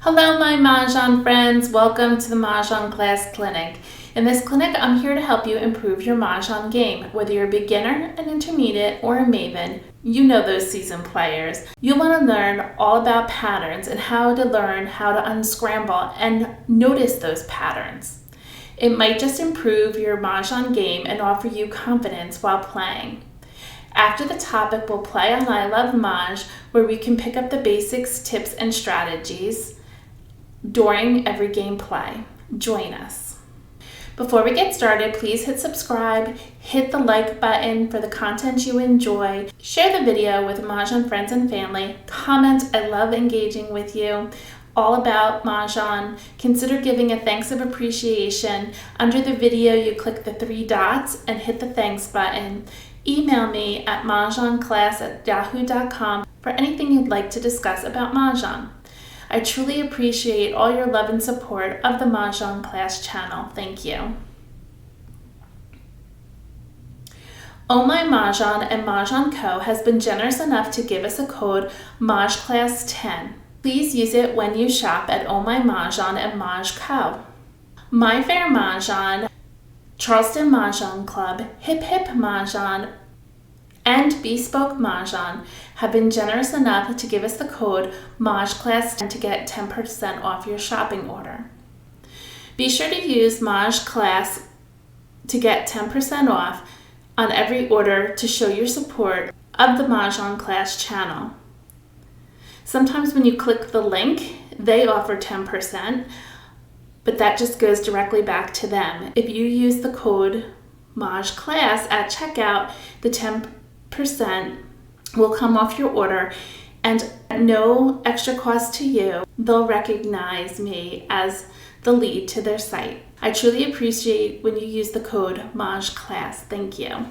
Hello my Mahjong friends, welcome to the Mahjong Class Clinic. In this clinic, I'm here to help you improve your Mahjong game. Whether you're a beginner, an intermediate, or a maven, you know those seasoned players. You'll want to learn all about patterns and how to learn how to unscramble and notice those patterns. It might just improve your Mahjong game and offer you confidence while playing. After the topic, we'll play on I Love Maj, where we can pick up the basics, tips, and strategies during every game play. Join us. Before we get started, please hit subscribe, hit the like button for the content you enjoy, share the video with Mahjong friends and family, comment, I love engaging with you, all about Mahjong. Consider giving a thanks of appreciation. Under the video, you click the 3 dots and hit the thanks button. Email me at mahjongclass@yahoo.com for anything you'd like to discuss about Mahjong. I truly appreciate all your love and support of the Mahjong Class channel. Thank you. Oh My Mahjong and Mahjong Co. has been generous enough to give us a code MAJClass10. Please use it when you shop at Oh My Mahjong and Maj Co. My Fair Mahjong, Charleston Mahjong Club, Hip Hip Mahjong, and Bespoke Mahjong have been generous enough to give us the code MAJClass10 to get 10% off your shopping order. Be sure to use MAJClass to get 10% off on every order to show your support of the Mahjong Class channel. Sometimes when you click the link, they offer 10%, but that just goes directly back to them. If you use the code MAJClass at checkout, the 10% will come off your order, and at no extra cost to you, they'll recognize me as the lead to their site. I truly appreciate when you use the code MAJClass. Thank you.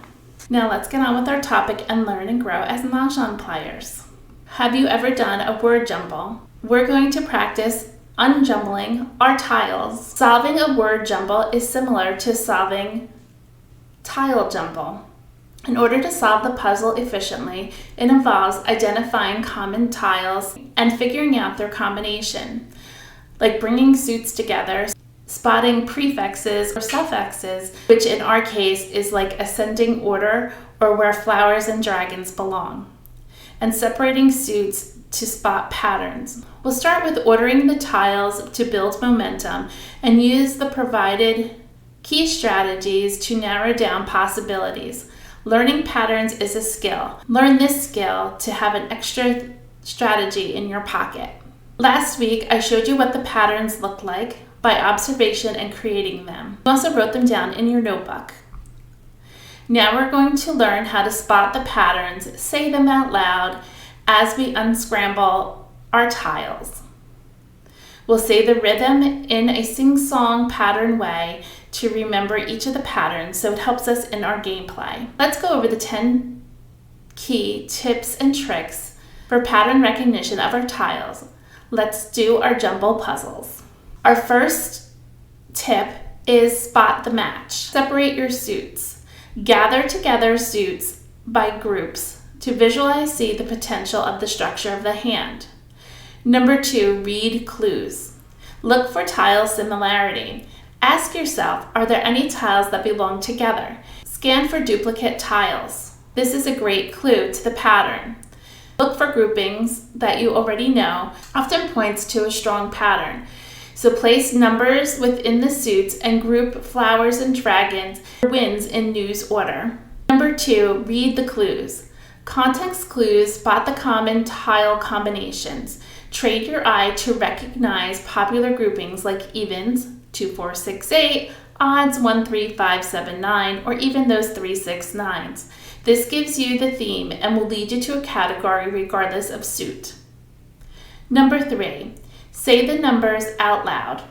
Now let's get on with our topic and learn and grow as Mahjong players. Have you ever done a word jumble? We're going to practice unjumbling our tiles. Solving a word jumble is similar to solving tile jumble. In order to solve the puzzle efficiently, it involves identifying common tiles and figuring out their combination, like bringing suits together, spotting prefixes or suffixes, which in our case is like ascending order or where flowers and dragons belong, and separating suits to spot patterns. We'll start with ordering the tiles to build momentum and use the provided key strategies to narrow down possibilities. Learning patterns is a skill. Learn this skill to have an extra strategy in your pocket. Last week, I showed you what the patterns look like by observation and creating them. You also wrote them down in your notebook. Now we're going to learn how to spot the patterns, say them out loud as we unscramble our tiles. We'll say the rhythm in a sing-song pattern way to remember each of the patterns, so it helps us in our gameplay. Let's go over the 10 key tips and tricks for pattern recognition of our tiles. Let's do our jumble puzzles. Our first tip is spot the match. Separate your suits. Gather together suits by groups to see the potential of the structure of the hand. Number 2, read clues. Look for tile similarity. Ask yourself, are there any tiles that belong together? Scan for duplicate tiles. This is a great clue to the pattern. Look for groupings that you already know, often points to a strong pattern. So place numbers within the suits and group flowers and dragons or winds in news order. Number 2, read the clues. Context clues spot the common tile combinations. Trade your eye to recognize popular groupings like evens, 2, 4, 6, 8, odds 1, 3, 5, 7, 9, or even those 3, 6, 9s. This gives you the theme and will lead you to a category regardless of suit. Number 3, say the numbers out loud.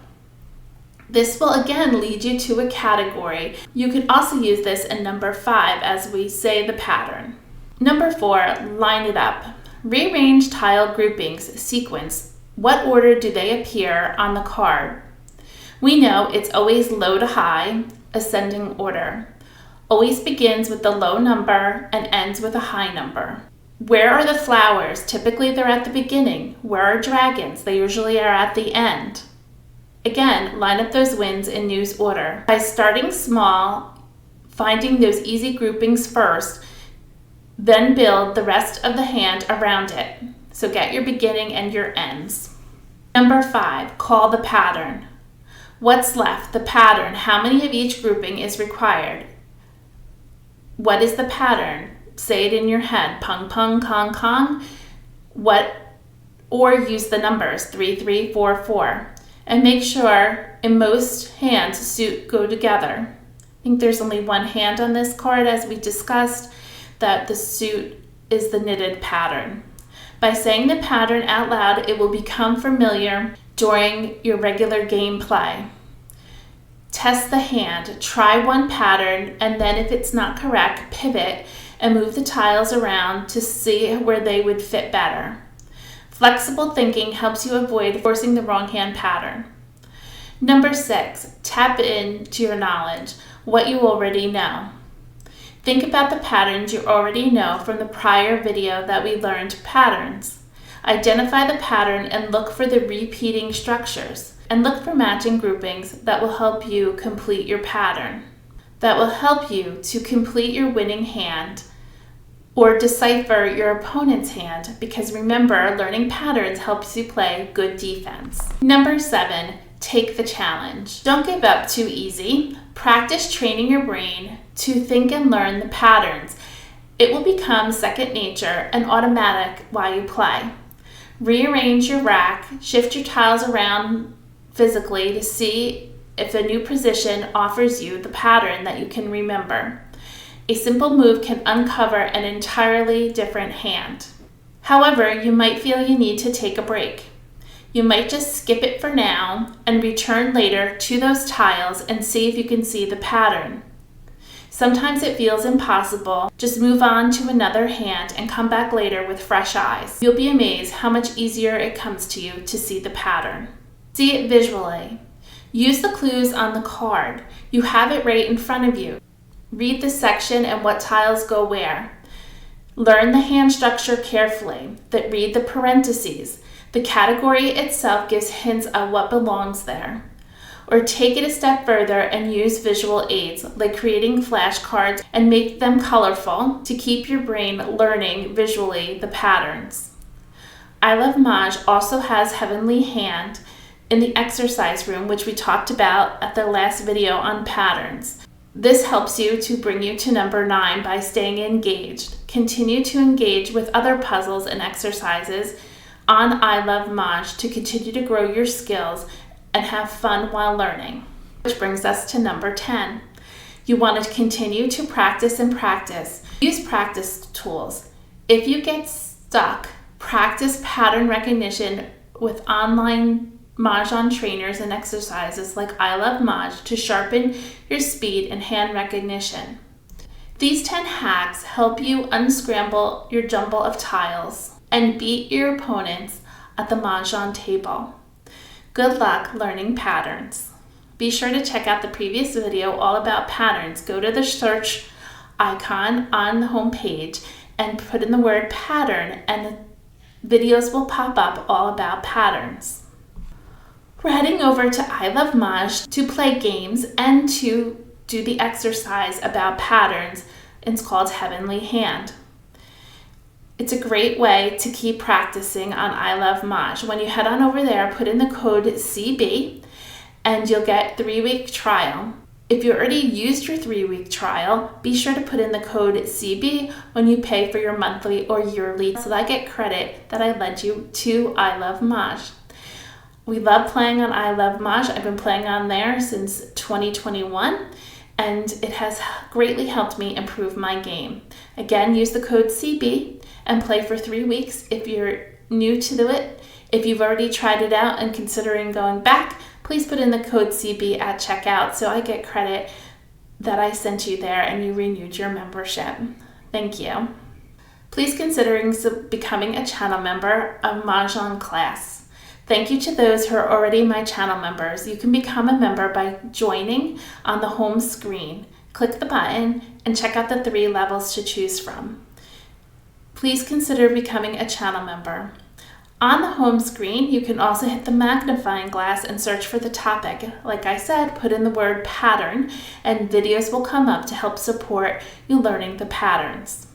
This will again lead you to a category. You can also use this in number 5 as we say the pattern. Number 4, line it up. Rearrange tile groupings, sequence. What order do they appear on the card? We know it's always low to high, ascending order. Always begins with the low number and ends with a high number. Where are the flowers? Typically they're at the beginning. Where are dragons? They usually are at the end. Again, line up those wins in news order. By starting small, finding those easy groupings first, then build the rest of the hand around it. So get your beginning and your ends. Number 5, call the pattern. What's left? The pattern. How many of each grouping is required? What is the pattern? Say it in your head. Pung, pung, kong, kong. Or use the numbers 3, 3, 4, 4. And make sure in most hands suit go together. I think there's only one hand on this card, as we discussed, that the suit is the knitted pattern. By saying the pattern out loud, it will become familiar during your regular game play. Test the hand, try one pattern, and then if it's not correct, pivot and move the tiles around to see where they would fit better. Flexible thinking helps you avoid forcing the wrong hand pattern. Number 6, tap into your knowledge, what you already know. Think about the patterns you already know from the prior video that we learned patterns. Identify the pattern and look for the repeating structures, and look for matching groupings that will help you complete your pattern, that will help you to complete your winning hand or decipher your opponent's hand, because remember, learning patterns helps you play good defense. Number 7, take the challenge. Don't give up too easy. Practice training your brain to think and learn the patterns. It will become second nature and automatic while you play. Rearrange your rack, shift your tiles around physically to see if a new position offers you the pattern that you can remember. A simple move can uncover an entirely different hand. However, you might feel you need to take a break. You might just skip it for now and return later to those tiles and see if you can see the pattern. Sometimes it feels impossible. Just move on to another hand and come back later with fresh eyes. You'll be amazed how much easier it comes to you to see the pattern. See it visually. Use the clues on the card. You have it right in front of you. Read the section and what tiles go where. Learn the hand structure carefully. Read the parentheses. The category itself gives hints of what belongs there. Or take it a step further and use visual aids, like creating flashcards, and make them colorful to keep your brain learning visually the patterns. I Love Mah also has Heavenly Hand in the exercise room, which we talked about at the last video on patterns. This helps you to bring you to number 9 by staying engaged. Continue to engage with other puzzles and exercises on I Love Mah to continue to grow your skills and have fun while learning. Which brings us to number 10. You want to continue to practice and practice. Use practice tools. If you get stuck, practice pattern recognition with online Mahjong trainers and exercises like I Love Mah to sharpen your speed and hand recognition. These 10 hacks help you unscramble your jumble of tiles and beat your opponents at the Mahjong table. Good luck learning patterns. Be sure to check out the previous video all about patterns. Go to the search icon on the home page and put in the word pattern, and the videos will pop up all about patterns. We're heading over to I Love Mah to play games and to do the exercise about patterns. It's called Heavenly Hand. It's a great way to keep practicing on I Love Mah. When you head on over there, put in the code CB and you'll get 3-week trial. If you already used your 3-week trial, be sure to put in the code CB when you pay for your monthly or yearly so that I get credit that I led you to I Love Mah. We love playing on I Love Mah. I've been playing on there since 2021, and it has greatly helped me improve my game. Again, use the code CB and play for 3 weeks if you're new to it. If you've already tried it out and considering going back, please put in the code CB at checkout so I get credit that I sent you there and you renewed your membership. Thank you. Please consider becoming a channel member of Masterclass. Thank you to those who are already my channel members. You can become a member by joining on the home screen. Click the button and check out the 3 levels to choose from. please consider becoming a channel member. On the home screen, you can also hit the magnifying glass and search for the topic. Like I said, put in the word pattern and videos will come up to help support you learning the patterns.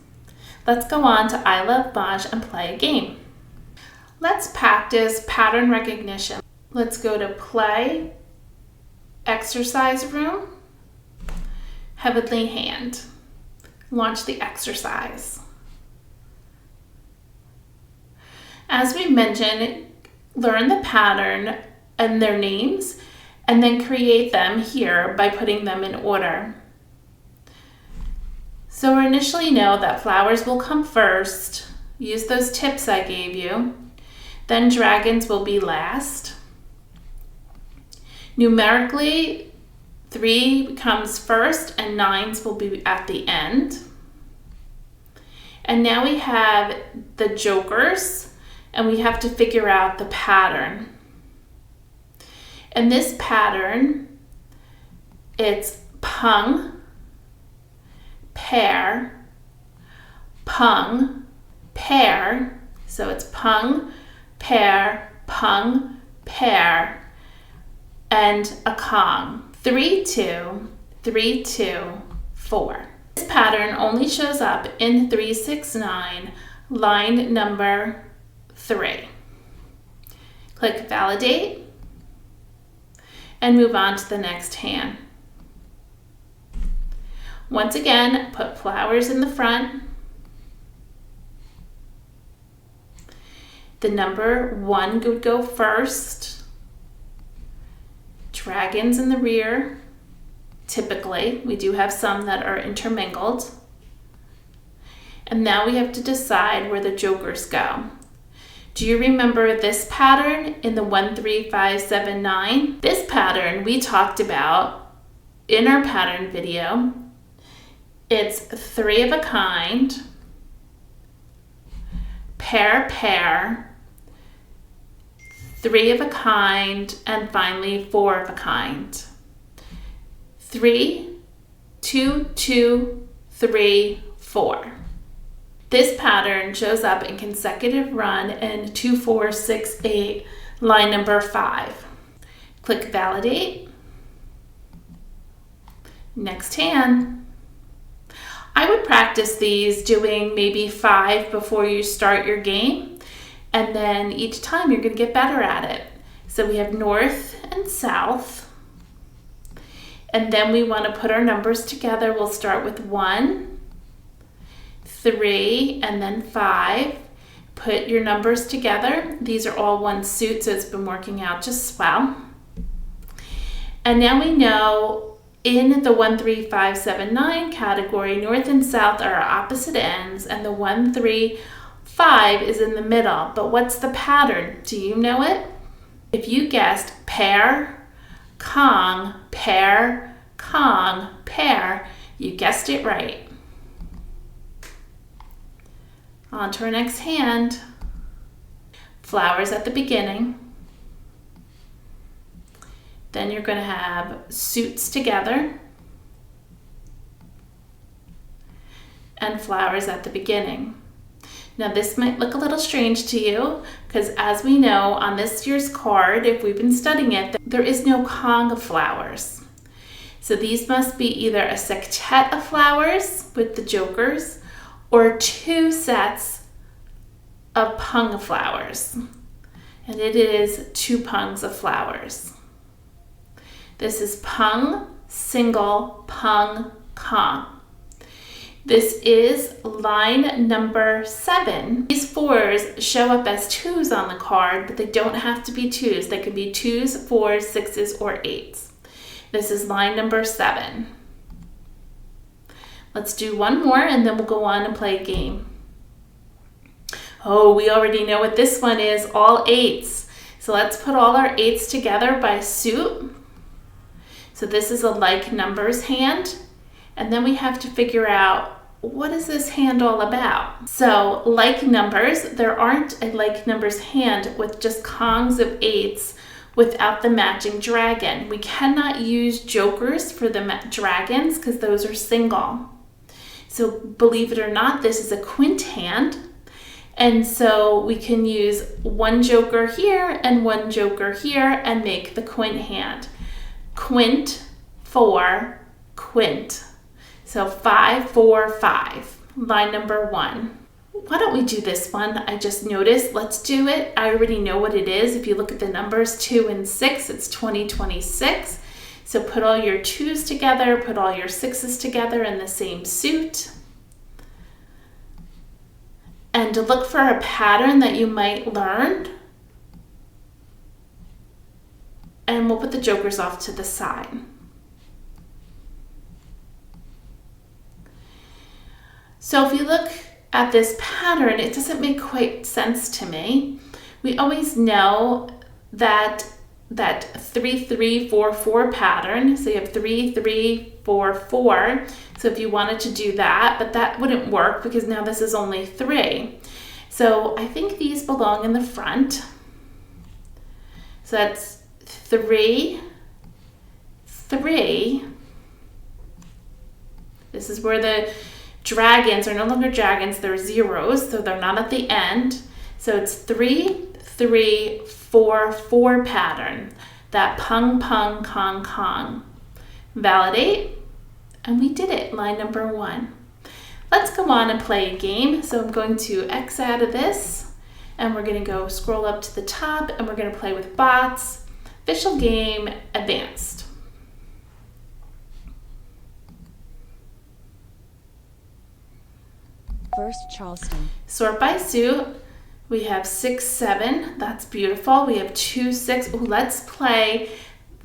Let's go on to I Love Maj and play a game. Let's practice pattern recognition. Let's go to Play, Exercise Room, Heavenly Hand. Launch the exercise. As we mentioned, learn the pattern and their names, and then create them here by putting them in order. So we initially know that flowers will come first. Use those tips I gave you. Then dragons will be last. Numerically, 3 comes first and 9s will be at the end. And now we have the jokers, and we have to figure out the pattern. In this pattern, it's pung, pair, pung, pair. So it's pung, pair, and a Kong. 3, 2, 3, 2, 4. This pattern only shows up in 369, line number 3. Click Validate and move on to the next hand. Once again, put flowers in the front. The number 1 would go first. Dragons in the rear. Typically, we do have some that are intermingled. And now we have to decide where the jokers go. Do you remember this pattern in the 1, 3, 5, 7, 9? This pattern we talked about in our pattern video. It's 3 of a kind, pair, 3 of a kind, and finally 4 of a kind. 3, 2, 2, 3, 4. This pattern shows up in consecutive run in 2, 4, 6, 8, line number 5. Click Validate. Next hand. I would practice these doing maybe 5 before you start your game, and then each time you're going to get better at it. So we have north and south. And then we want to put our numbers together. We'll start with 1, 3, and then 5. Put your numbers together. These are all one suit, so it's been working out just well. And now we know in the 1, 3, 5, 7, 9 category, north and south are opposite ends, and the 1, 3, 5 is in the middle. But what's the pattern? Do you know it? If you guessed pair, Kong, pair, you guessed it right. On to our next hand. Flowers at the beginning. Then you're going to have suits together and flowers at the beginning. Now this might look a little strange to you because as we know on this year's card, if we've been studying it, there is no Kong of flowers. So these must be either a sextet of flowers with the jokers or 2 sets of pung of flowers. And it is 2 pungs of flowers. This is pung, single, pung, Kong. This is line number 7. These 4s show up as 2s on the card, but they don't have to be 2s. They can be 2s, 4s, 6s, or 8s. This is line number 7. Let's do one more and then we'll go on and play a game. Oh, we already know what this one is, all 8s. So let's put all our 8s together by suit. So this is a like numbers hand. And then we have to figure out, what is this hand all about? So like numbers, there aren't a like numbers hand with just Kongs of 8s without the matching dragon. We cannot use jokers for the dragons because those are single. So believe it or not, this is a quint hand. And so we can use one joker here and one joker here and make the quint hand. Quint, 4, quint. So 5, 4, 5. Line number 1. Why don't we do this one? I just noticed. Let's do it. I already know what it is. If you look at the numbers 2 and 6, it's 2026. So put all your 2s together, put all your 6s together in the same suit. And to look for a pattern that you might learn. And we'll put the jokers off to the side. So if you look at this pattern, it doesn't make quite sense to me. We always know that 3, 3, 4, 4 pattern. So you have 3, 3, 4, 4. So if you wanted to do that, but that wouldn't work because now this is only 3. So I think these belong in the front. So that's 3, 3. This is where the dragons are no longer dragons, they're zeros, so they're not at the end. So it's 3, 3, 4, 4 pattern. That pung, pung, kong, kong. Validate, and we did it, line number 1. Let's go on and play a game. So I'm going to X out of this, and we're going to go scroll up to the top, and we're going to play with bots. Official game, advanced. First Charleston. Sort by suit. We have 6, 7. That's beautiful. We have 2, 6. Ooh, let's play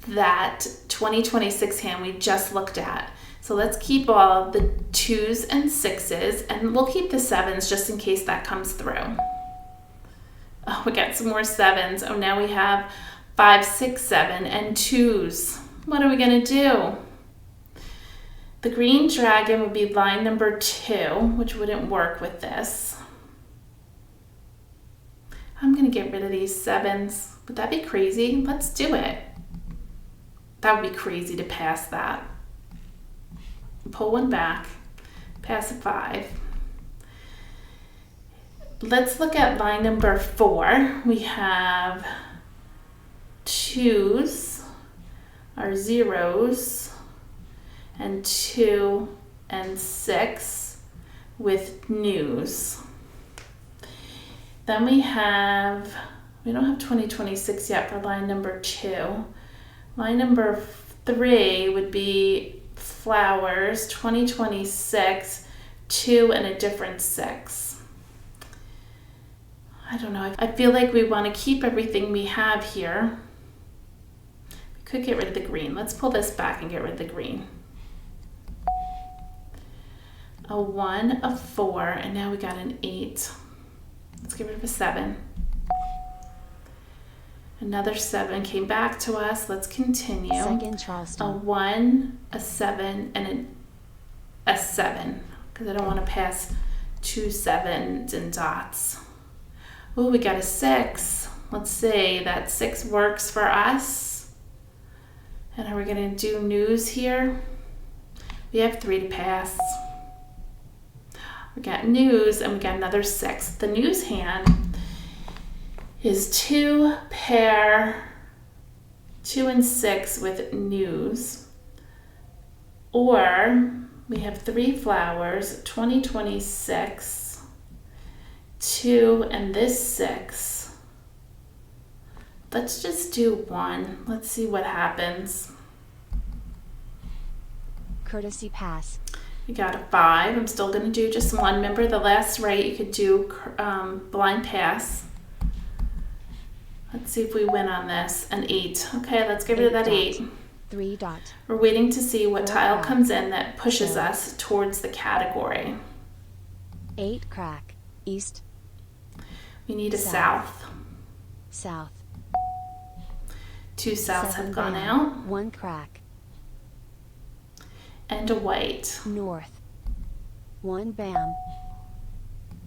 that 2026 hand we just looked at. So let's keep all the 2s and 6s, and we'll keep the 7s just in case that comes through. Oh, we got some more 7s. Oh, now we have 5, 6, 7, and 2s. What are we going to do? The green dragon would be line number 2, which wouldn't work with this. I'm going to get rid of these 7s. Would that be crazy? Let's do it. That would be crazy to pass that. Pull one back. Pass a 5. Let's look at line number 4. We have 2s, our zeros, and 2 and 6 with news. Then we don't have 2026 yet for line number 2. Line number 3 would be flowers, 2026, 2 and a different 6. I don't know. I feel like we want to keep everything we have here. We could get rid of the green. Let's pull this back and get rid of the green. A 1, a 4, and now we got an 8. Let's get rid of a 7. Another 7 came back to us. Let's continue. Second Charleston. A 1, a 7, and a 7, because I don't want to pass 2 7s and dots. Oh, we got a 6. Let's see, that 6 works for us. And are we going to do news here? We have 3 to pass. We got news, and we got another 6. The news hand is 2 pair, 2 and 6 with news. Or we have 3 flowers, 2026, 2 and this 6. Let's just do 1. Let's see what happens. Courtesy pass. We got a 5. I'm still going to do just 1. Remember the last right, you could do blind pass. Let's see if we win on this. An 8. Okay, let's get rid of that 8. 3 dot. We're waiting to see what 4 tile crack. comes in that pushes 4. us towards the category. 8 crack. East. We need a South. south. South. 2 souths 7 have gone bam. out. 1 crack. And a white. North. 1 bam.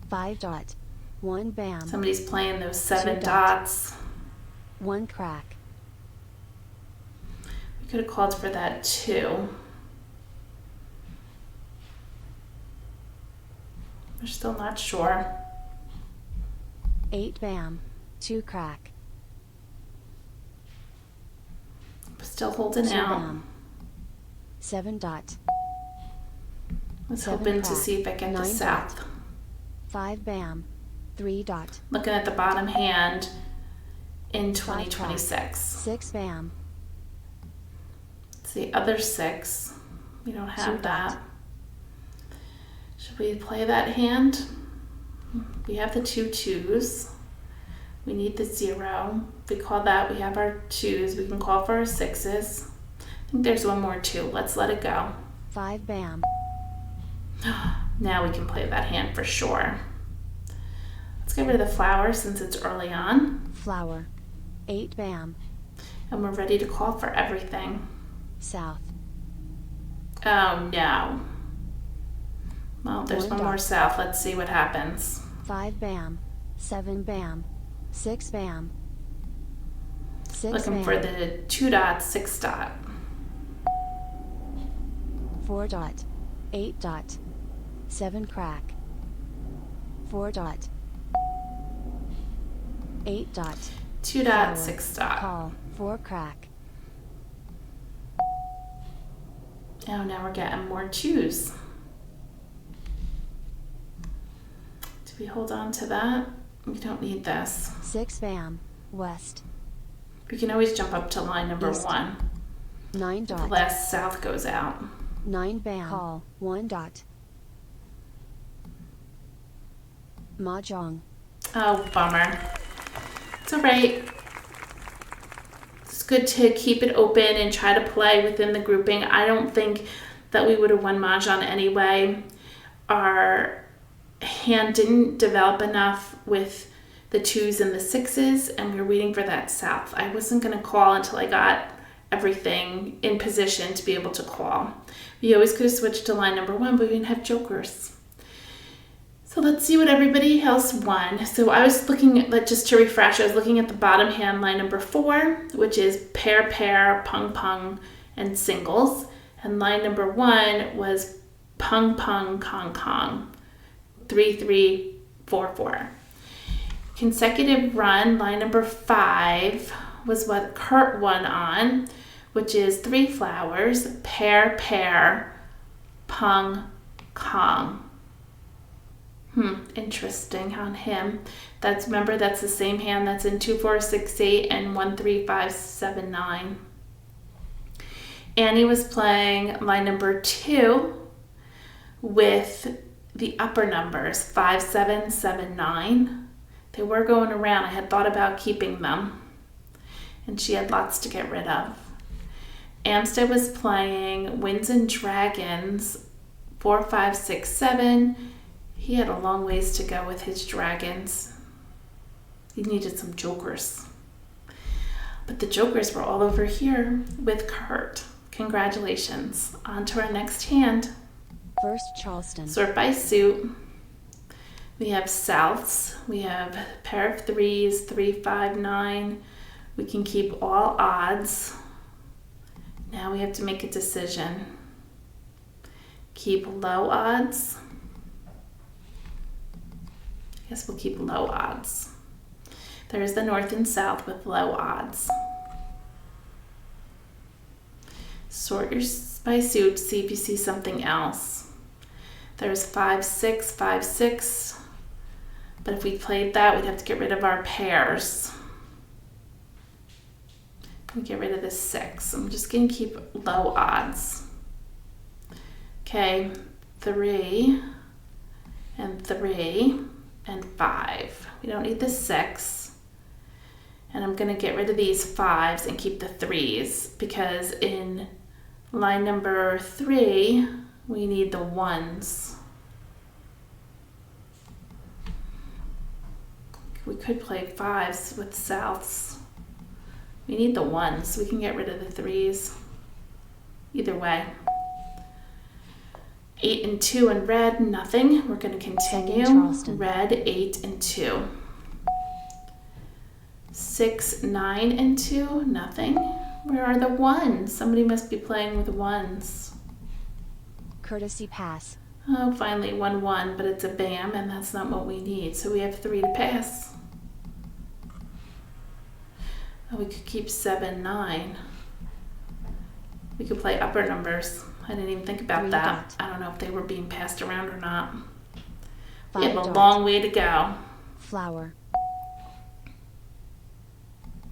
5 dot. 1 bam. Somebody's playing those 7 2 dots. 1 crack. We could have called for that 2. We're still not sure. 8 bam, 2 crack, Still holding 2 out. bam, 7 dot, I was 7 hoping to crack, see if I get the 9 south. dot, 5 bam, 3 dot, Looking at the bottom hand in 5 crack, 2026. 6 bam, It's the other 6. We don't have 2 that. dot, Should we play that hand? We have the 2 2s. We need the 0. If we call that, we have our 2s. We can call for our 6s. I think there's one more 2. Let's let it go. 5 bam, Now we can play that hand for sure. Let's get rid of the flower since it's early on. flower, 8 bam, And we're ready to call for everything. south, Oh no. Well, there's 1 one more dot, south. Let's see what happens. 5 bam, 7 bam, 6 bam, 6 Looking for bam, the 2 dot, 6 dot. 4 dot, 8 dot, 7 crack, 4 dot, 8 dot, 2 dot, flower, 6 dot. call, 4 crack, Oh, now we're getting more 2s. Do we hold on to that? We don't need this. 6 bam, west, We can always jump up to line number East. 1. 9 The dot, last south goes out. 9 bam, call, 1 dot, Mahjong, Oh, bummer. It's all right. It's good to keep it open and try to play within the grouping. I don't think that we would have won Mahjong anyway. Our hand didn't develop enough with the 2s and the 6s, and we were waiting for that south. I wasn't going to call until I got everything in position to be able to call. We always could have switched to line number 1, but we didn't have jokers. So let's see what everybody else won. So I was looking at, just to refresh, I was looking at the bottom hand, line number 4, which is pair, pair, pung, pung, and singles. And line number 1 was pung, pung, kong, kong, 3, 3, 4, 4. Consecutive run, line number 5 was what Kurt won on, which is 3 flowers, pair, pair, pung, kong. Interesting on him. Remember that's the same hand that's in 2, 4, 6, 8 and 1, 3, 5, 7, 9. Annie was playing line number 2 with the upper numbers 5, 7, 7, 9. They were going around. I had thought about keeping them, and she had lots to get rid of. Amstead was playing Winds and Dragons 4, 5, 6, 7. He had a long ways to go with his dragons. He needed some jokers. But the jokers were all over here with Kurt. Congratulations. On to our next hand. first Charleston, Sort by suit. We have souths. We have a pair of 3s, 3, 5, 9. We can keep all odds. Now we have to make a decision. Keep low odds. I guess we'll keep low odds. There's the north and south with low odds. Sort your by suit, see if you see something else. There's 5, 6, 5, 6. But if we played that, we'd have to get rid of our pairs. I'm gonna get rid of the 6. I'm just gonna keep low odds. Okay, 3 and 3 and 5. We don't need the 6. And I'm gonna get rid of these 5s and keep the 3s because in line number 3, we need the 1s. We could play 5s with souths. We need the 1s. We can get rid of the 3s. Either way. 8 and 2 in red, nothing. We're going to continue. Charleston. Red, 8 and 2. 6, 9 and 2, nothing. Where are the 1s? Somebody must be playing with 1s. courtesy pass, Oh, finally 1, 1, but it's a bam, and that's not what we need. So we have 3 to pass. Oh, we could keep 7, 9. We could play upper numbers. I didn't even think about 3 that. dot. I don't know if they were being passed around or not. 5 We have a dot. long way to go. Flower.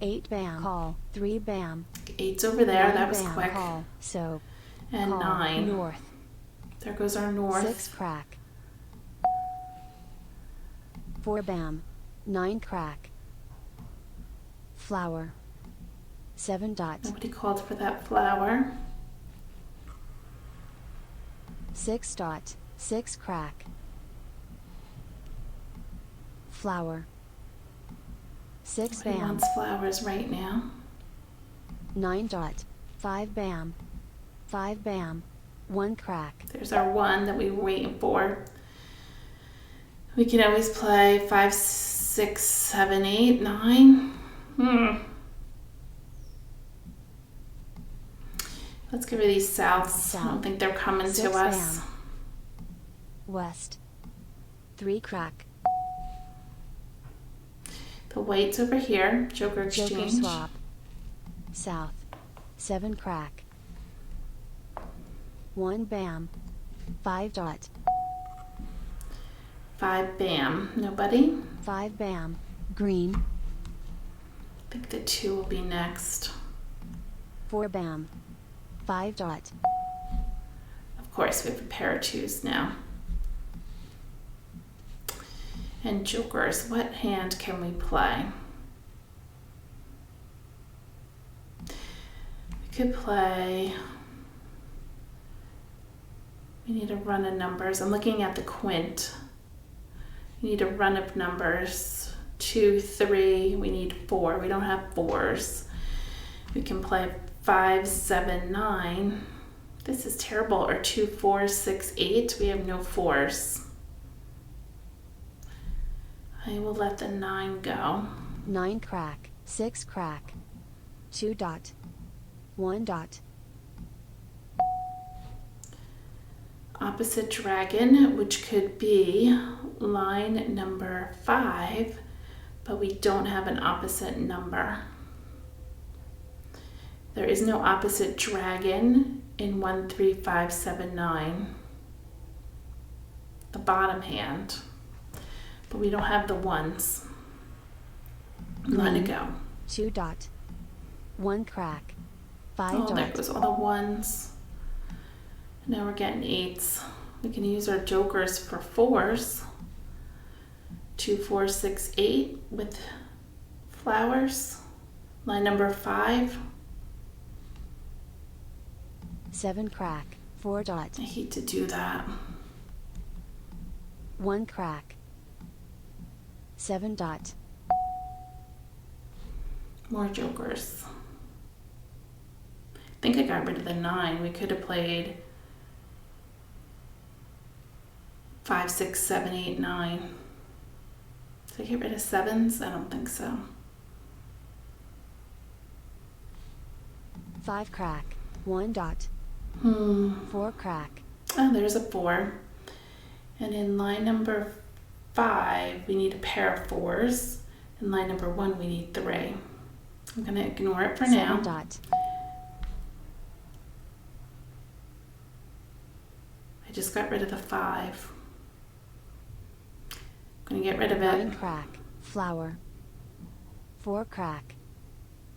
8 bam. Call. 3 bam. 8's over there. 9 That was bam. quick. Call. Soap. And Call. 9. North. There goes our north. 6 crack. 4 bam. 9 crack. Flower. 7 dot. Nobody called for that flower. 6 dot. 6 crack. Flower. 6 Nobody bam. wants flowers right now. 9 dot. 5 bam. 5 bam. 1 crack. There's our 1 that we were waiting for. We can always play 5, 6, 7, 8, 9. Let's give her these souths. I don't think they're coming to 6 us. bam. West. 3 crack. The white's over here. Joker Joker exchange. swap. South. 7 crack. 1 bam. 5 dot. 5 bam. Nobody? 5 bam. Green. I think the 2 will be next. 4 bam. 5 dot. Of course, we have a pair of 2s now. And jokers, what hand can we play? We could play, we need a run of numbers. I'm looking at the quint. We need a run of numbers. 2, 3, we need 4. We don't have 4s. We can play 5, 7, 9. This is terrible. Or 2, 4, 6, 8. We have no 4s. I will let the 9 go. 9 crack. 6 crack. 2 dot. 1 dot. Opposite dragon, which could be line number 5, but we don't have an opposite number. There is no opposite dragon in 1, 3, 5, 7, 9. The bottom hand. But we don't have the 1s. Let it go. 2 dot. 1 crack. 5 Oh, dot. there goes all the 1s. Now we're getting 8s. We can use our jokers for 4s. 2, 4, 6, 8 with flowers. Line number 5. 7 crack. 4 dot. I hate to do that. 1 crack. 7 dot. More jokers. I think I got rid of the 9. We could have played 5, 6, 7, 8, 9. Did I get rid of 7s? I don't think so. 5 crack. 1 dot. 4 crack. Oh, there's a 4. And in line number 5, we need a pair of 4s. In line number 1, we need 3. I'm going to ignore it for 7 now. dot. I just got rid of the 5. I'm going to get rid of 9 it. crack. Flower. 4 crack.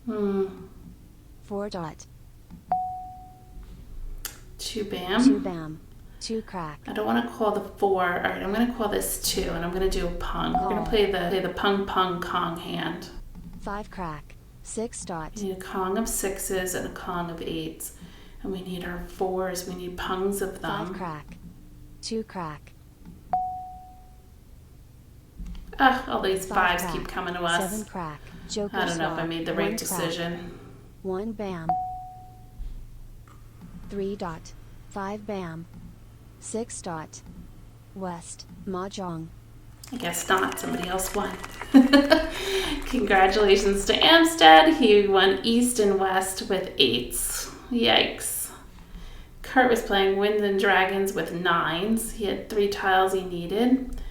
4 dot. 2 bam. 2 bam. 2 crack. I don't want to call the 4. All right, I'm going to call this 2, and I'm going to do a pung. We're going to play the pung pung kong hand. 5 crack. 6 dot. We need a kong of 6s and a kong of 8s. And we need our 4s. We need pungs of them. 5 crack. 2 crack. Ugh, all these 5 5s crack. keep coming to us. 7 crack. Joker I don't know if I swap. made the 1 right crack. decision. 1 bam. 3 dot. 5 bam. 6 dot. West. Mah Jongg. I guess not. Somebody else won. Congratulations to Amstead. He won East and West with 8s. Yikes. Kurt was playing Winds and Dragons with 9s. He had 3 tiles he needed.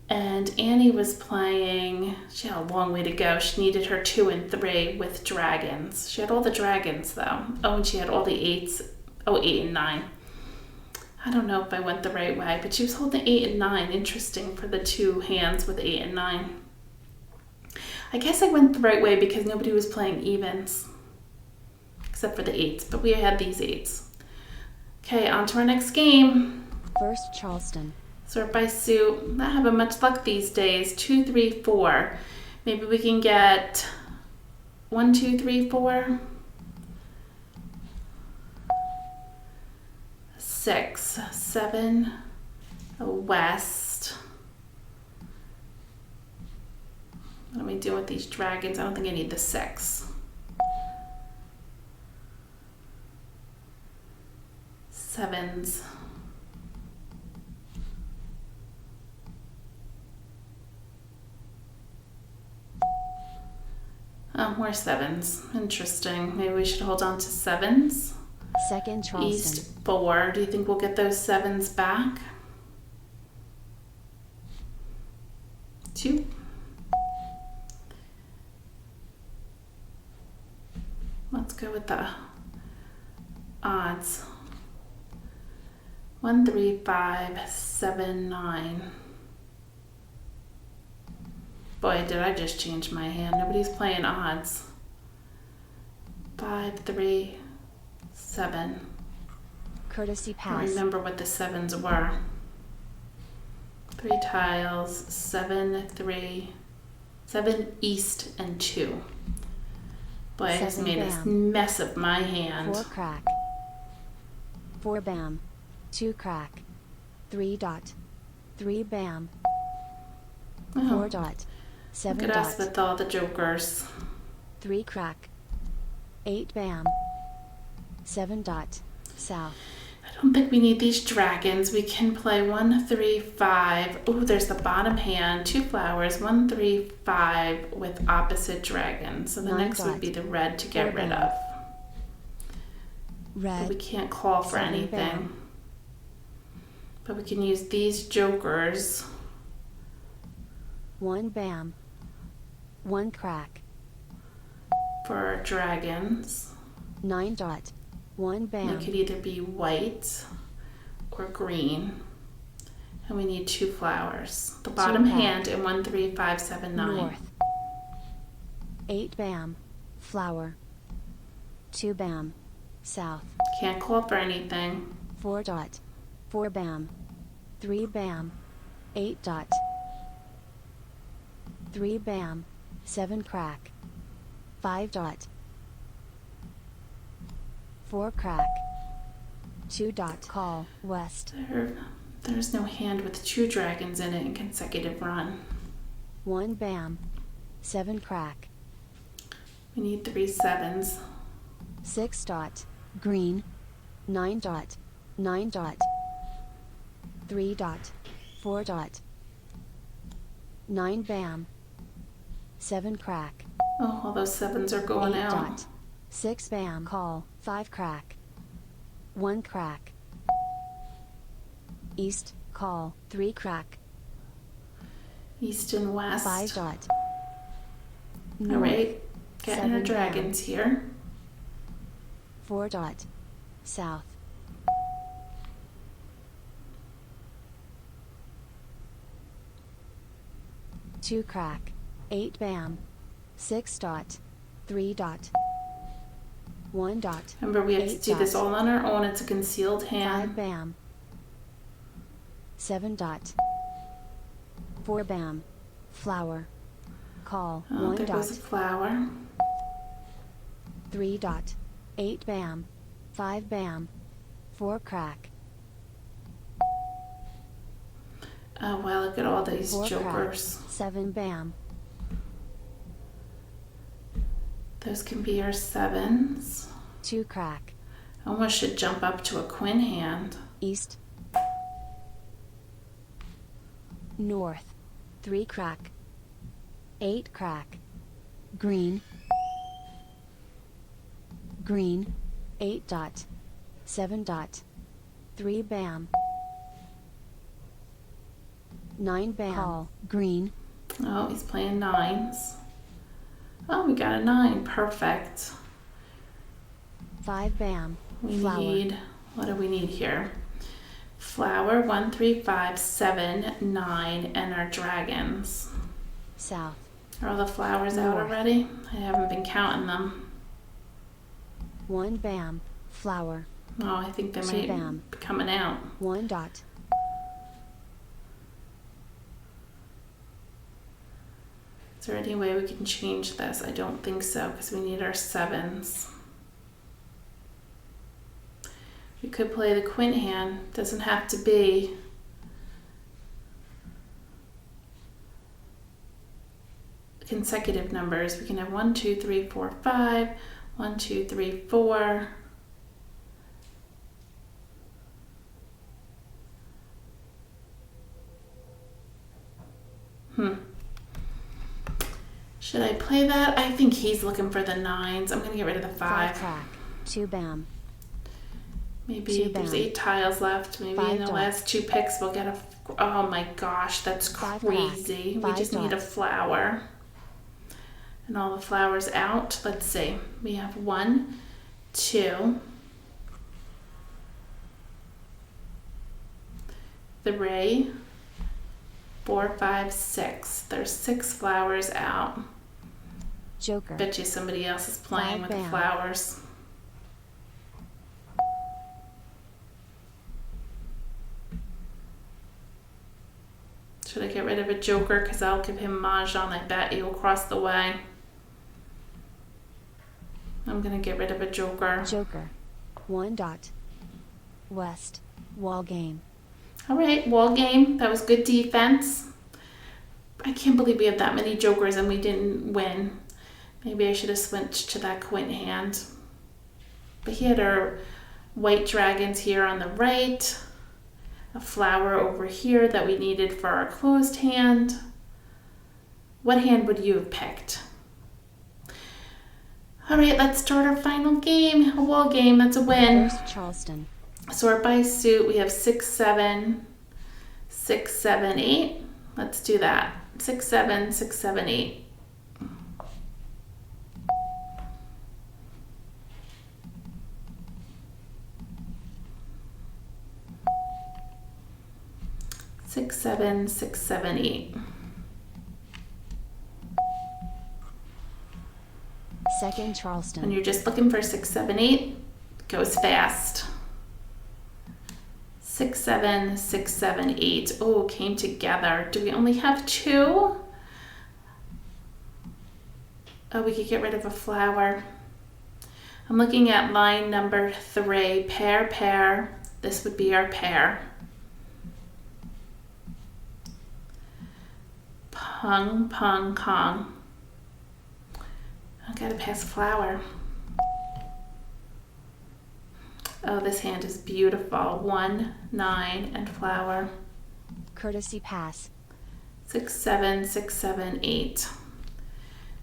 And Annie was playing, she had a long way to go. She needed her 2 and 3 with dragons. She had all the dragons though. Oh, and she had all the 8s. Oh, 8 and 9. I don't know if I went the right way, but she was holding 8 and 9. Interesting for the 2 hands with 8 and 9. I guess I went the right way because nobody was playing evens. Except for the 8s, but we had these 8s. Okay, on to our next game. First Charleston. Sort by suit. Not having much luck these days. 2, 3, 4. Maybe we can get 1, 2, 3, 4. 6, 7. A west. What am I doing with these dragons? I don't think I need the 6. 7s. Oh, more 7s. Interesting. Maybe we should hold on to 7s. Second Charleston. East 4. Do you think we'll get those 7s back? 2. Let's go with the odds. 1, 3, 5, 7, 9. Boy, did I just change my hand. Nobody's playing odds. 5, 3, 7. Courtesy I pass. don't remember what the 7s were. 3 tiles, 7, 3, 7 east and 2. Boy, I just 7 made a bam. mess of my hand. 4 crack. 4 bam. 2 crack. 3 dot. 3 bam. 4 dot. 7 Look at us dot. with all the jokers. 3 crack. 8 bam. 7 dot. South. I don't think we need these dragons. We can play 1, 3, 5. Oh, there's the bottom hand. 2 flowers. 1, 3, 5 with opposite dragons. So the 9 next would dot. be the red to get 4 rid bam. of. But we Red. can't call for 7 anything. bam. But we can use these jokers. 1 bam. 1 crack. For our dragons. 9 dot. 1 They bam. could either be white or green. And we need 2 flowers. The bottom crack. hand in 1, 3, 5, 7, 9. North. 8 bam. Flower. 2 bam. South. Can't call for anything. 4 dot. 4 bam. 3 bam. 8 dot. 3 bam. 7 crack. 5 dot. 4 crack. 2 dot. Call. West. There's no hand with 2 dragons in it in consecutive run. 1 bam. 7 crack. We need 3 7s. 6 dot. Green. 9 dot. 9 dot. 3 dot. 4 dot. 9 bam. 7 crack. Oh, all those 7s are going 8 out. dot. 6 bam. Call. 5 crack. 1 crack. East. Call. 3 crack. East and west. 5 dot. All North. right. Getting our 7 dragons here. 4 dot. South. 2 crack. 8 bam. 6 dot. 3 dot. 1 dot. Remember, we have to 8 do this dot. all on our own. It's a concealed 5 hand. bam. 7 dot. 4 bam. Flower. Call. Oh, 1 there dot. goes a flower. 3 dot. 8 bam. 5 bam. 4 crack. Oh, wow, look at all these 4 jokers. crack. 7 bam. Those can be our 7s. 2 crack. Almost should jump up to a queen hand. East. North. 3 crack. 8 crack. Green. Green. 8 dot. 7 dot. 3 bam. 9 bam. Call. Green. Oh, he's playing nines. Oh, we got a 9. Perfect. 5 bam. We Flower. need, what do we need here? Flower, 1, 3, 5, 7, 9, and our dragons. South. Are all the flowers out North. already? I haven't been counting them. 1 bam. Flower. Oh, I think they 2 might bam. be coming out. 1 dot. Is there any way we can change this? I don't think so, because we need our 7s. We could play the quint hand. Doesn't have to be. Consecutive numbers. We can have 1, 2, 3, 4, 5. 1, 2, 3, 4. Should I play that? I think he's looking for the 9s. I'm going to get rid of the 5. 5 crack. 2 bam. Maybe 2 there's bam. 8 tiles left. Maybe 5 in the dot. last 2 picks we'll get a... Oh my gosh, that's 5 crazy. crack. We just 5 need a dot. flower. And all the flowers out. Let's see. We have 1, 2, 3, 4, 5, 6. There's 6 flowers out. Joker. Bet you somebody else is playing 5 with the bam. flowers. Should I get rid of a joker? Because I'll give him Mahjong. I bet he'll cross the way. I'm going to get rid of a joker. Joker. 1 dot. West. Wall game. All right, wall game. That was good defense. I can't believe we have that many jokers and we didn't win. Maybe I should have switched to that quint hand. But he had our white dragons here on the right. A flower over here that we needed for our closed hand. What hand would you have picked? All right, let's start our final game. A wall game, that's a win. First Charleston. Sort by suit, we have 6, 7, 6, 7, 8. Let's do that. 6, 7, 6, 7, 8. Six, 7, 6, 7, 8. Second Charleston. When you're just looking for 6, 7, 8, goes fast. 6, 7, 6, 7, 8. Oh, came together. Do we only have 2? Oh, we could get rid of a flower. I'm looking at line number 3. Pair, pair. This would be our pair. Pung, pung, kong. I gotta pass a flower. Oh, this hand is beautiful. 1, 9, and flower. Courtesy pass. 6, 7, 6, 7, 8.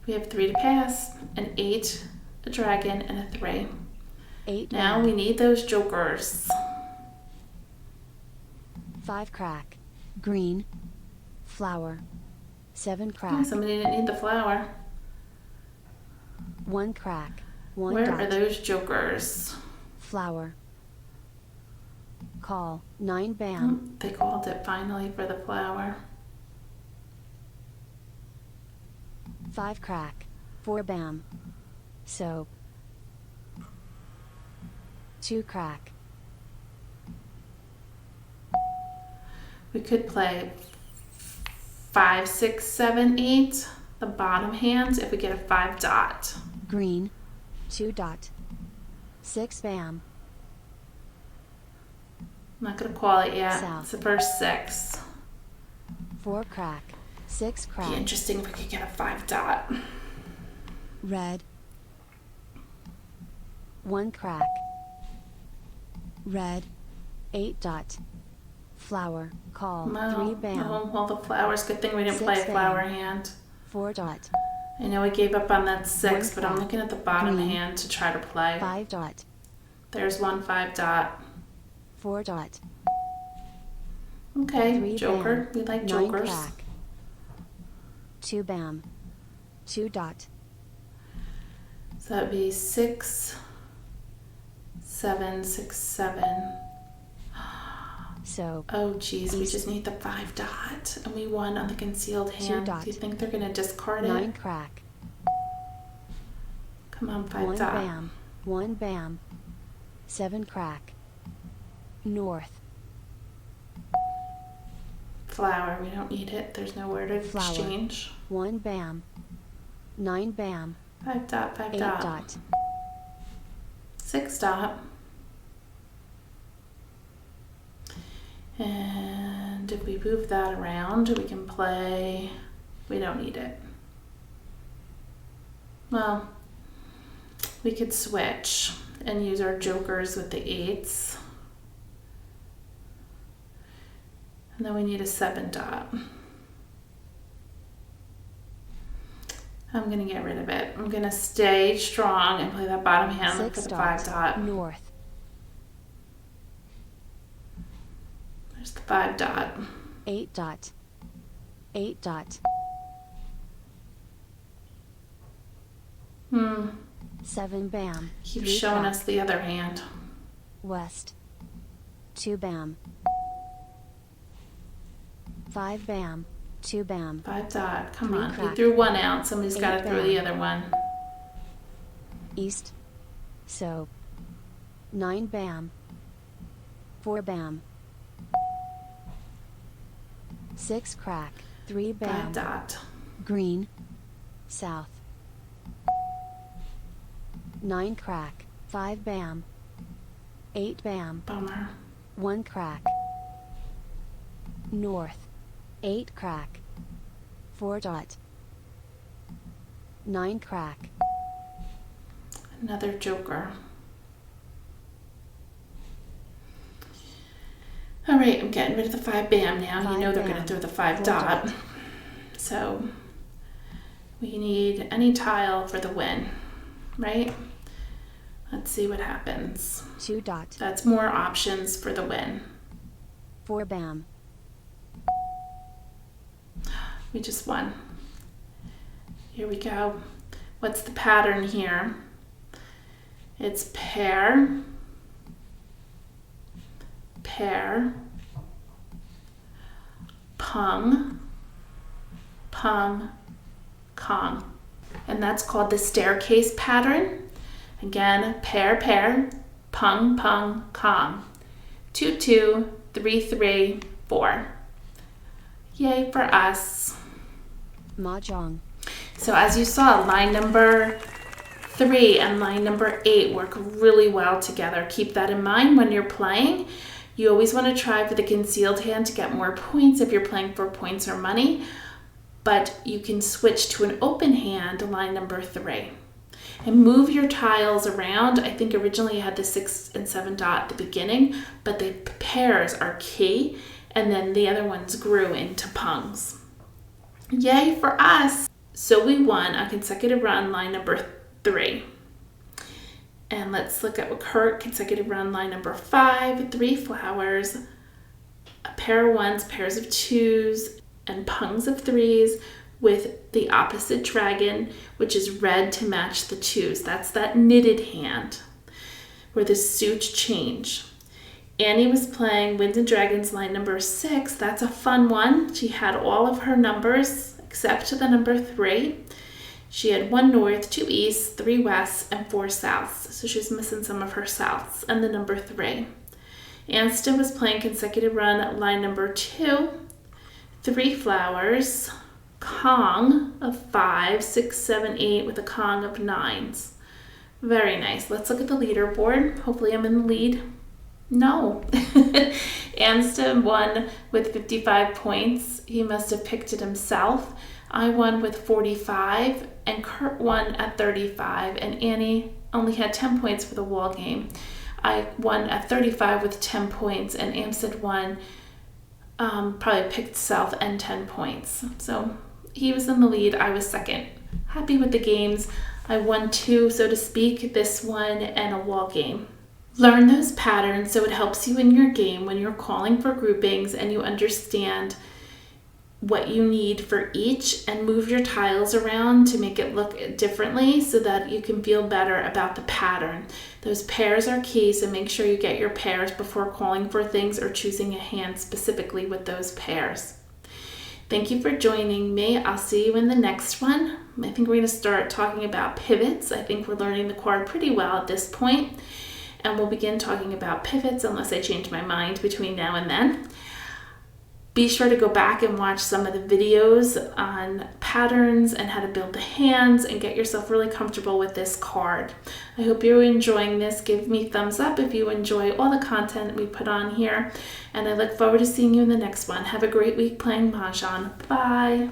We have 3 to pass, an 8, a dragon, and a 3. 8 Now bam. we need those jokers. 5 crack. Green. Flower. 7 Oh, crack. somebody didn't need the flower. 1 crack. 1 Where dot. are those jokers? Flower. Call. 9 bam. They called it finally for the flower. 5 crack. 4 bam. Soap. 2 crack. We could play 5, 6, 7, 8, the bottom hands, if we get a 5 dot. Green. 2 dot. 6 bam. I'm not gonna call it yet. South. It's the first 6. 4 crack. 6 Be crack. interesting if we could get a 5 dot. Red. 1 crack. Red. 8 dot. Flower. Call. 3 bam. Oh, well, the flowers. Good thing we didn't play a 6 bam. flower hand. 4 dot. I know I gave up on that 6, 1 but I'm crack. looking at the bottom Green. hand to try to play. 5 dot. There's 1 5 dot. 4 dot. Okay, 3 joker. bam, We like 9 jokers. crack. 2 bam, 2 dot. So that would be 6, 7, 6, 7. So, Oh geez, we East. just need the 5 dot, and we won on the concealed 2 hand. dot. Do you think they're gonna discard 9 it? crack. Come on, 5 1 dot. bam, 1 bam. 7 crack. North. Flower, we don't need it. There's nowhere to Flower. exchange. 1 bam. 9 bam. 5 dot, 5 8 dot. dot. 6 dot. And if we move that around, we can play, we don't need it. Well, we could switch and use our jokers with the 8s. And then we need a 7 dot. I'm gonna get rid of it. I'm gonna stay strong and play that bottom hand 6 for the dot. 5 dot. North. There's the 5 dot. 8 dot. 8 dot. 7 bam. Keep 3 showing crack. us the other hand. West. 2 bam. 5 bam. 2 bam. 5 dot. Come 3 on. We crack. threw one out. Somebody's 8 got to throw the bam. other one. East. So. 9 bam. 4 bam. 6 crack. 3 5 bam. dot. Green. South. 9 crack. 5 bam. 8 bam. Bummer. 1 crack. North. 8 crack. 4 dot. 9 crack. Another joker. All right, I'm getting rid of the 5 bam now. You 5 know they're going to bam. throw the 5 4 dot. dot. So we need any tile for the win, right? Let's see what happens. 2 dot. That's more options for the win. 4 bam. We just won. Here we go. What's the pattern here? It's pair, pair, pung, pung, kong. And that's called the staircase pattern. Again, pair, pair, pung, pung, kong. 2, 2, 3, 3, 4. Yay for us. Mah Jongg. So as you saw, line number 3 and line number 8 work really well together. Keep that in mind when you're playing. You always want to try for the concealed hand to get more points if you're playing for points or money, but you can switch to an open hand, line number 3. And move your tiles around. I think originally you had the 6 and 7 dot at the beginning, but the pairs are key, and then the other ones grew into pungs. Yay for us! So we won a consecutive run, line number 3. And let's look at what current consecutive run, line number 5, 3 flowers, a pair of 1s, pairs of 2s, and pungs of 3s with the opposite dragon, which is red to match the 2s. That's that knitted hand where the suits change. Annie was playing Winds and Dragons, line number 6. That's a fun one. She had all of her numbers except the number 3. She had 1 north, 2 east, 3 west, and 4 souths. So she was missing some of her souths and the number 3. Anston was playing consecutive run, line number 2. 3 flowers, Kong of 5, 6, 7, 8 with a Kong of 9s. Very nice. Let's look at the leaderboard. Hopefully I'm in the lead. No. Anston won with 55 points. He must have picked it himself. I won with 45, and Kurt won at 35, and Annie only had 10 points for the wall game. I won at 35 with 10 points, and Amstead won, probably picked self and 10 points. So he was in the lead, I was second. Happy with the games. I won 2, so to speak, this one and a wall game. Learn those patterns so it helps you in your game when you're calling for groupings and you understand what you need for each, and move your tiles around to make it look differently so that you can feel better about the pattern. Those pairs are key, so make sure you get your pairs before calling for things or choosing a hand specifically with those pairs. Thank you for joining me. I'll see you in the next one. I think we're going to start talking about pivots. I think we're learning the card pretty well at this point, and we'll begin talking about pivots unless I change my mind between now and then. Be sure to go back and watch some of the videos on patterns and how to build the hands and get yourself really comfortable with this card. I hope you're enjoying this. Give me thumbs up if you enjoy all the content we put on here. And I look forward to seeing you in the next one. Have a great week playing Mahjong. Bye.